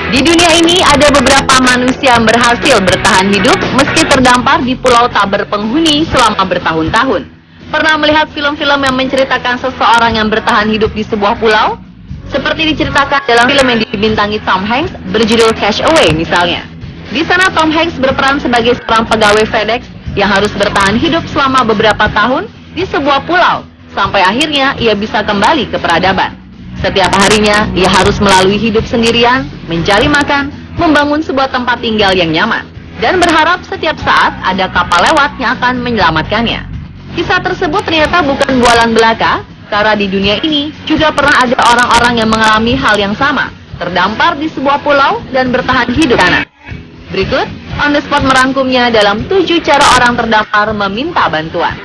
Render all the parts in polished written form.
Di dunia ini ada beberapa manusia yang berhasil bertahan hidup meski terdampar di pulau tak berpenghuni selama bertahun-tahun. Pernah melihat film-film yang menceritakan seseorang yang bertahan hidup di sebuah pulau? Seperti diceritakan dalam film yang dibintangi Tom Hanks berjudul Castaway misalnya. Di sana Tom Hanks berperan sebagai seorang pegawai FedEx yang harus bertahan hidup selama beberapa tahun di sebuah pulau sampai akhirnya ia bisa kembali ke peradaban. Setiap harinya, ia harus melalui hidup sendirian, mencari makan, membangun sebuah tempat tinggal yang nyaman, dan berharap setiap saat ada kapal lewat yang akan menyelamatkannya. Kisah tersebut ternyata bukan bualan belaka, karena di dunia ini juga pernah ada orang-orang yang mengalami hal yang sama, terdampar di sebuah pulau dan bertahan hidup di sana. Berikut, On The Spot merangkumnya dalam 7 cara orang terdampar meminta bantuan.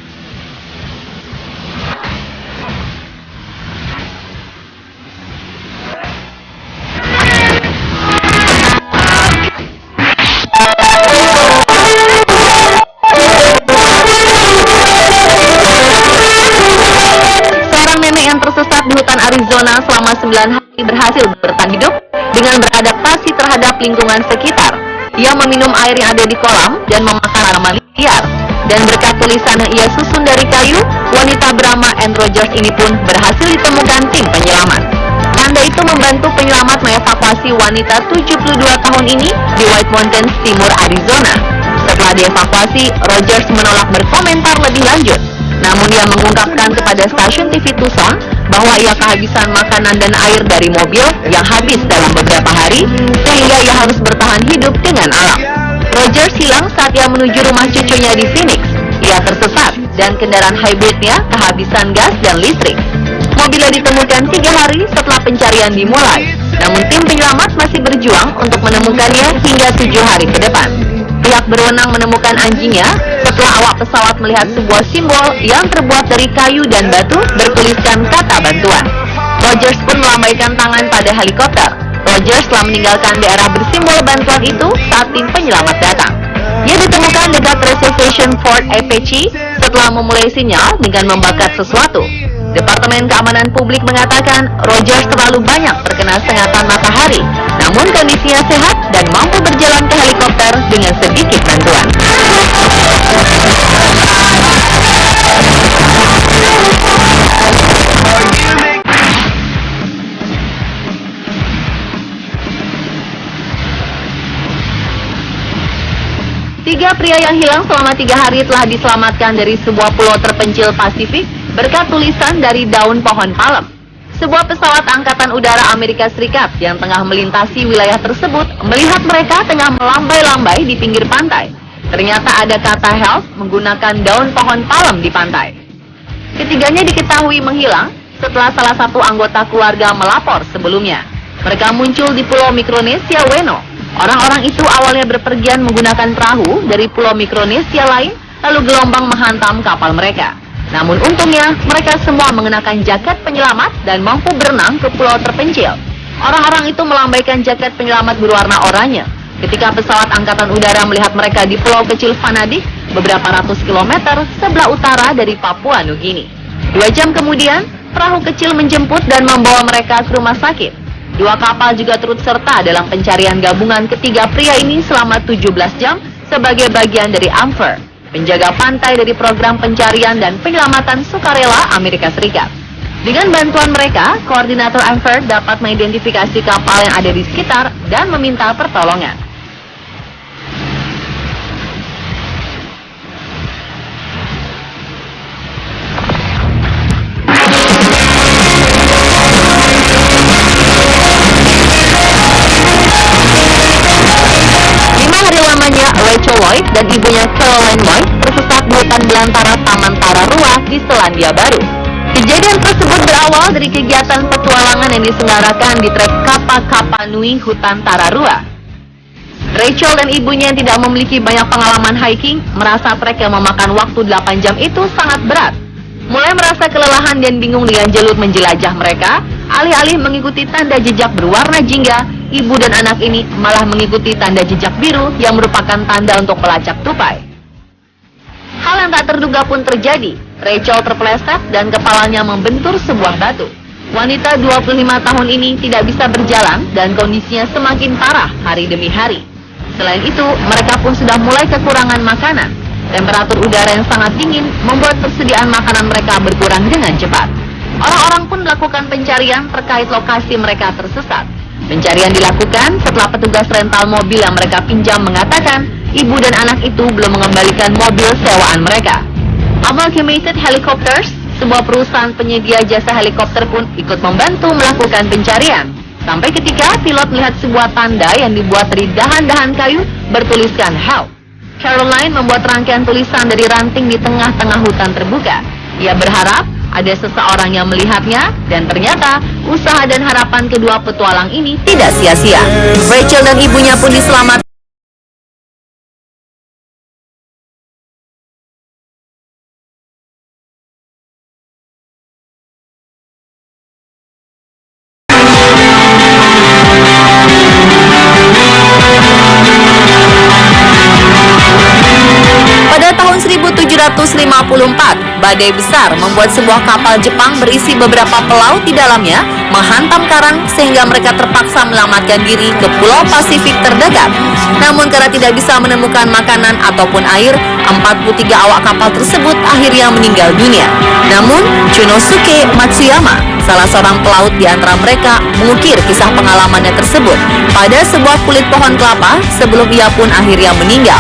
Tersesat di hutan Arizona selama 9 hari berhasil bertahan hidup dengan beradaptasi terhadap lingkungan sekitar. Ia meminum air yang ada di kolam dan memakan tanaman liar. Dan berkat tulisan yang ia susun dari kayu, wanita bernama Ann Rogers ini pun berhasil ditemukan tim penyelamat. Tanda itu membantu penyelamat mengevakuasi wanita 72 tahun ini di White Mountains, timur Arizona. Setelah dievakuasi, Rogers menolak berkomentar lebih lanjut. Namun ia mengungkapkan kepada stasiun TV Tucson bahwa ia kehabisan makanan dan air dari mobil yang habis dalam beberapa hari, sehingga ia harus bertahan hidup dengan alam. Rogers hilang saat ia menuju rumah cucunya di Phoenix. Ia tersesat dan kendaraan hybridnya kehabisan gas dan listrik. Mobilnya ditemukan 3 hari setelah pencarian dimulai, namun tim penyelamat masih berjuang untuk menemukannya hingga 7 hari ke depan. Pihak berwenang menemukan anjingnya setelah awak pesawat melihat sebuah simbol yang terbuat dari kayu dan batu bertuliskan kata bantuan. Rogers pun melambaikan tangan pada helikopter. Rogers telah meninggalkan daerah bersimbol bantuan itu saat tim penyelamat datang. Ia ditemukan dekat reservation Fort Apache setelah memulai sinyal dengan membakar sesuatu. Departemen Keamanan Publik mengatakan Rogers terlalu banyak terkena sengatan matahari, namun kondisinya sehat dan mampu berjalan ke helikopter dengan sedikit bantuan. Tiga pria yang hilang selama 3 hari telah diselamatkan dari sebuah pulau terpencil Pasifik berkat tulisan dari daun pohon palem. Sebuah pesawat Angkatan Udara Amerika Serikat yang tengah melintasi wilayah tersebut melihat mereka tengah melambai-lambai di pinggir pantai. Ternyata ada kata help menggunakan daun pohon palem di pantai. Ketiganya diketahui menghilang setelah salah satu anggota keluarga melapor sebelumnya. Mereka muncul di Pulau Mikronesia Weno. Orang-orang itu awalnya berpergian menggunakan perahu dari Pulau Mikronesia lain, lalu gelombang menghantam kapal mereka. Namun untungnya, mereka semua mengenakan jaket penyelamat dan mampu berenang ke pulau terpencil. Orang-orang itu melambaikan jaket penyelamat berwarna oranye. Ketika pesawat Angkatan Udara melihat mereka di pulau kecil Fanadik, beberapa ratus kilometer sebelah utara dari Papua Nugini. 2 jam kemudian, perahu kecil menjemput dan membawa mereka ke rumah sakit. 2 kapal juga turut serta dalam pencarian gabungan ketiga pria ini selama 17 jam sebagai bagian dari AMFER, penjaga pantai dari program pencarian dan penyelamatan sukarela Amerika Serikat. Dengan bantuan mereka, koordinator AMFER dapat mengidentifikasi kapal yang ada di sekitar dan meminta pertolongan. Rachel Lloyd dan ibunya Caroline Lloyd tersesat di hutan belantara Taman Tararua di Selandia Baru. Kejadian tersebut berawal dari kegiatan petualangan yang diselenggarakan di trek Kapa Nui hutan Tararua. Rachel dan ibunya yang tidak memiliki banyak pengalaman hiking merasa trek yang memakan waktu 8 jam itu sangat berat. Mulai merasa kelelahan dan bingung dengan jalur menjelajah mereka, alih-alih mengikuti tanda jejak berwarna jingga, ibu dan anak ini malah mengikuti tanda jejak biru yang merupakan tanda untuk pelacak tupai. Hal yang tak terduga pun terjadi. Rachel terpeleset dan kepalanya membentur sebuah batu. Wanita 25 tahun ini tidak bisa berjalan dan kondisinya semakin parah hari demi hari. Selain itu, mereka pun sudah mulai kekurangan makanan. Temperatur udara yang sangat dingin membuat persediaan makanan mereka berkurang dengan cepat. Orang-orang pun melakukan pencarian terkait lokasi mereka tersesat. Pencarian dilakukan setelah petugas rental mobil yang mereka pinjam mengatakan ibu dan anak itu belum mengembalikan mobil sewaan mereka. Amalgamated Helicopters, sebuah perusahaan penyedia jasa helikopter pun ikut membantu melakukan pencarian. Sampai ketika pilot melihat sebuah tanda yang dibuat dari dahan-dahan kayu bertuliskan help. Caroline membuat rangkaian tulisan dari ranting di tengah-tengah hutan terbuka. Ia berharap ada seseorang yang melihatnya dan ternyata usaha dan harapan kedua petualang ini tidak sia-sia. Rachel dan ibunya pun diselamatkan. Pada tahun 1754, badai besar membuat sebuah kapal Jepang berisi beberapa pelaut di dalamnya menghantam karang sehingga mereka terpaksa menyelamatkan diri ke pulau Pasifik terdekat. Namun karena tidak bisa menemukan makanan ataupun air, 43 awak kapal tersebut akhirnya meninggal dunia. Namun, Chunosuke Matsuyama, salah seorang pelaut di antara mereka, mengukir kisah pengalamannya tersebut pada sebuah kulit pohon kelapa sebelum ia pun akhirnya meninggal.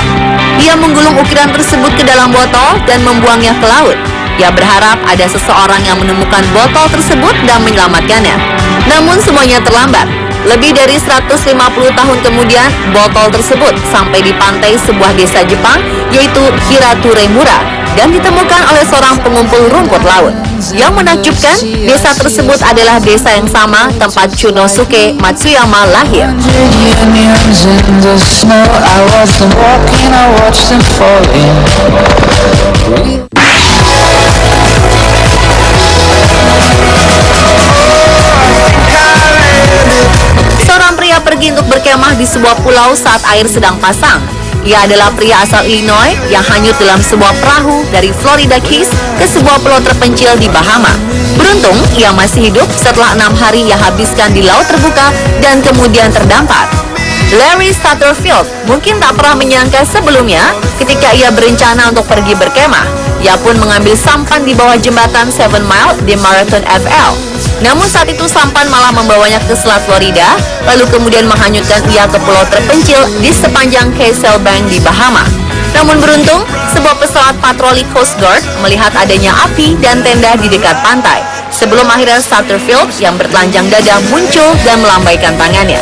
Ia menggulung ukiran tersebut ke dalam botol dan membuangnya ke laut. Ia berharap ada seseorang yang menemukan botol tersebut dan menyelamatkannya. Namun semuanya terlambat. Lebih dari 150 tahun kemudian, botol tersebut sampai di pantai sebuah desa Jepang, yaitu Hiraturemura, dan ditemukan oleh seorang pengumpul rumput laut. Yang menakjubkan, desa tersebut adalah desa yang sama tempat Chunosuke Matsuyama lahir. Seorang pria pergi untuk berkemah di sebuah pulau saat air sedang pasang. Ia adalah pria asal Illinois yang hanyut dalam sebuah perahu dari Florida Keys ke sebuah pulau terpencil di Bahama. Beruntung, ia masih hidup setelah 6 hari ia habiskan di laut terbuka dan kemudian terdampar. Larry Satterfield mungkin tak pernah menyangka sebelumnya ketika ia berencana untuk pergi berkemah. Ia pun mengambil sampan di bawah jembatan 7 Mile di Marathon FL. Namun saat itu sampan malah membawanya ke selat Florida, lalu kemudian menghanyutkan ia ke pulau terpencil di sepanjang Castle Bank di Bahama. Namun beruntung, sebuah pesawat patroli Coast Guard melihat adanya api dan tenda di dekat pantai. Sebelum akhirnya Satterfield yang bertelanjang dada muncul dan melambaikan tangannya.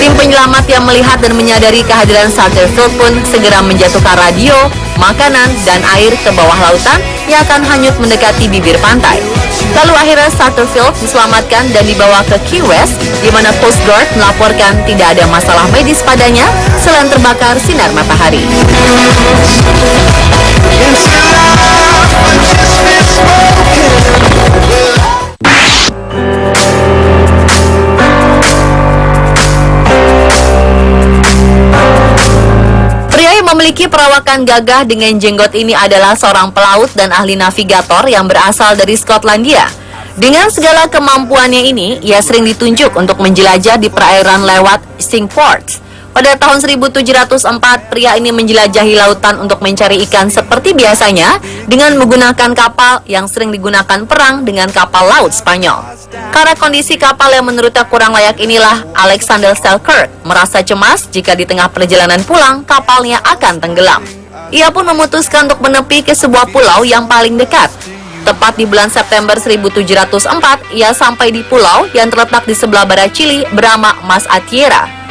Tim penyelamat yang melihat dan menyadari kehadiran Satterfield pun segera menjatuhkan radio, makanan, dan air ke bawah lautan yang akan hanyut mendekati bibir pantai. Lalu akhirnya Satterfield diselamatkan dan dibawa ke Key West, di mana Coast Guard melaporkan tidak ada masalah medis padanya selain terbakar sinar matahari. Memiliki perawakan gagah dengan jenggot ini adalah seorang pelaut dan ahli navigator yang berasal dari Skotlandia. Dengan segala kemampuannya ini, ia sering ditunjuk untuk menjelajah di perairan lewat Cinque Ports. Pada tahun 1704, pria ini menjelajahi lautan untuk mencari ikan seperti biasanya dengan menggunakan kapal yang sering digunakan perang dengan kapal laut Spanyol. Karena kondisi kapal yang menurutnya kurang layak inilah, Alexander Selkirk merasa cemas jika di tengah perjalanan pulang kapalnya akan tenggelam. Ia pun memutuskan untuk menepi ke sebuah pulau yang paling dekat. Tepat di bulan September 1704, ia sampai di pulau yang terletak di sebelah barat Chili bernama Mas Atiera.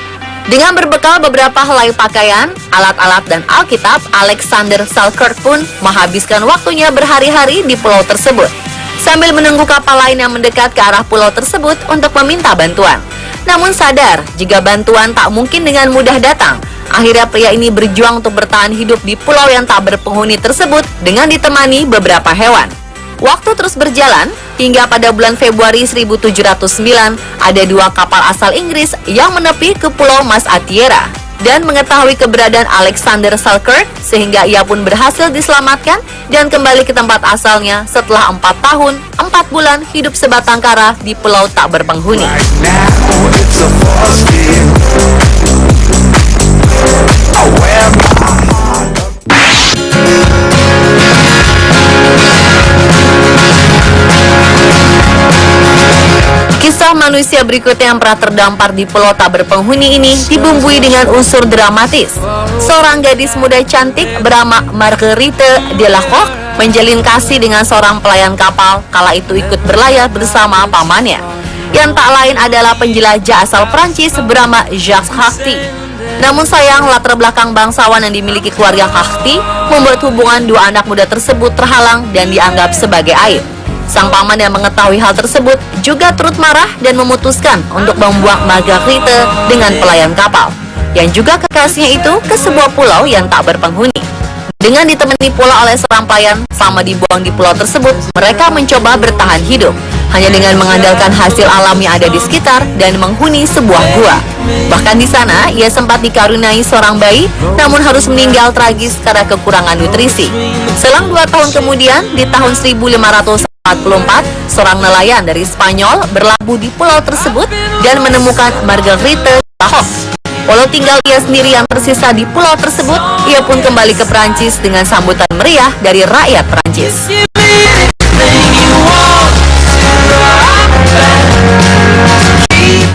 Dengan berbekal beberapa helai pakaian, alat-alat, dan Alkitab, Alexander Selkirk pun menghabiskan waktunya berhari-hari di pulau tersebut, sambil menunggu kapal lain yang mendekat ke arah pulau tersebut untuk meminta bantuan. Namun sadar, jika bantuan tak mungkin dengan mudah datang, akhirnya pria ini berjuang untuk bertahan hidup di pulau yang tak berpenghuni tersebut dengan ditemani beberapa hewan. Waktu terus berjalan, hingga pada bulan Februari 1709, ada 2 kapal asal Inggris yang menepi ke Pulau Mas Atiera. dan mengetahui keberadaan Alexander Selkirk sehingga ia pun berhasil diselamatkan dan kembali ke tempat asalnya setelah 4 tahun, 4 bulan hidup sebatang kara di pulau tak berpenghuni. Kisah manusia berikutnya yang pernah terdampar di pulau tak berpenghuni ini dibumbui dengan unsur dramatis. Seorang gadis muda cantik bernama Marguerite Delacour menjalin kasih dengan seorang pelayan kapal kala itu ikut berlayar bersama pamannya, yang tak lain adalah penjelajah asal Prancis bernama Jacques Cartier. Namun sayang, latar belakang bangsawan yang dimiliki keluarga Cartier membuat hubungan dua anak muda tersebut terhalang dan dianggap sebagai aib. Sang paman yang mengetahui hal tersebut juga turut marah dan memutuskan untuk membuang Marguerite dengan pelayan kapal, yang juga kekasihnya itu ke sebuah pulau yang tak berpenghuni. Dengan ditemani pula oleh seorang pelayan, sama dibuang di pulau tersebut, mereka mencoba bertahan hidup hanya dengan mengandalkan hasil alam yang ada di sekitar dan menghuni sebuah gua. Bahkan di sana, ia sempat dikaruniai seorang bayi, namun harus meninggal tragis karena kekurangan nutrisi. Selang 2 tahun kemudian, di tahun 1544, seorang nelayan dari Spanyol berlabuh di pulau tersebut dan menemukan Marguerite Delacour. Walau tinggal ia sendiri yang tersisa di pulau tersebut, ia pun kembali ke Prancis dengan sambutan meriah dari rakyat Prancis.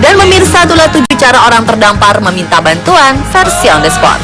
Dan pemirsa, itulah 7 cara orang terdampar meminta bantuan versi on the spot.